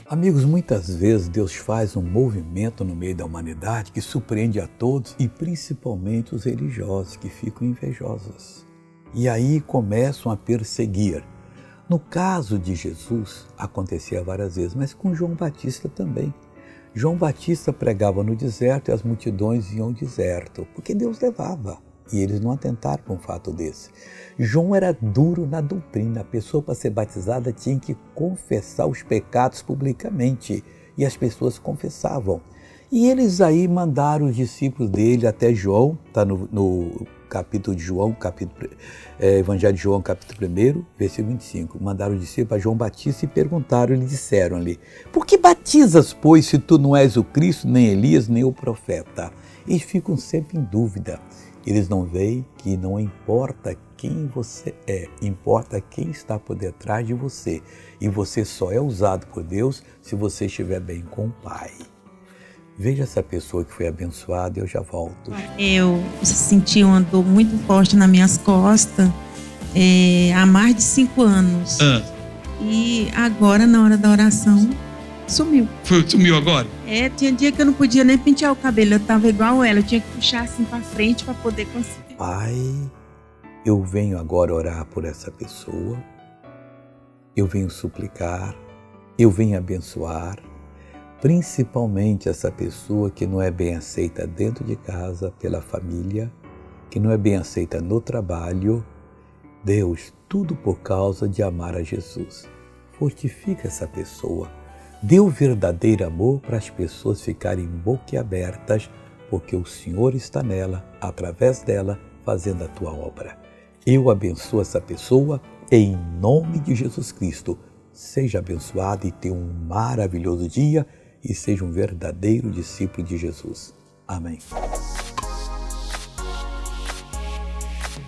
Amigos, muitas vezes Deus faz um movimento no meio da humanidade que surpreende a todos e principalmente os religiosos que ficam invejosos. E aí começam a perseguir. No caso de Jesus, acontecia várias vezes, mas com João Batista também. João Batista pregava no deserto e as multidões iam ao deserto, porque Deus levava. E eles não atentaram para um fato desse. João era duro na doutrina. A pessoa, para ser batizada, tinha que confessar os pecados publicamente. E as pessoas confessavam. E eles aí mandaram os discípulos dele até João, está no capítulo de João, Evangelho de João, capítulo 1, versículo 25. Mandaram os discípulos a João Batista e perguntaram, e disseram ali: por que batizas, pois, se tu não és o Cristo, nem Elias, nem o profeta? Eles ficam sempre em dúvida. Eles não veem que não importa quem você é, importa quem está por detrás de você. E você só é usado por Deus se você estiver bem com o Pai. Veja essa pessoa que foi abençoada e eu já volto. Eu senti uma dor muito forte nas minhas costas há mais de 5 anos. E agora, na hora da oração, sumiu. Sumiu agora? Tinha dia que eu não podia nem pentear o cabelo, eu tava igual ela, eu tinha que puxar assim pra frente para poder conseguir. Pai, eu venho agora orar por essa pessoa, eu venho suplicar, eu venho abençoar, principalmente essa pessoa que não é bem aceita dentro de casa pela família, que não é bem aceita no trabalho. Deus, tudo por causa de amar a Jesus. Fortifica essa pessoa. Dê o verdadeiro amor para as pessoas ficarem boquiabertas, porque o Senhor está nela, através dela, fazendo a tua obra. Eu abençoo essa pessoa em nome de Jesus Cristo. Seja abençoado e tenha um maravilhoso dia e seja um verdadeiro discípulo de Jesus. Amém.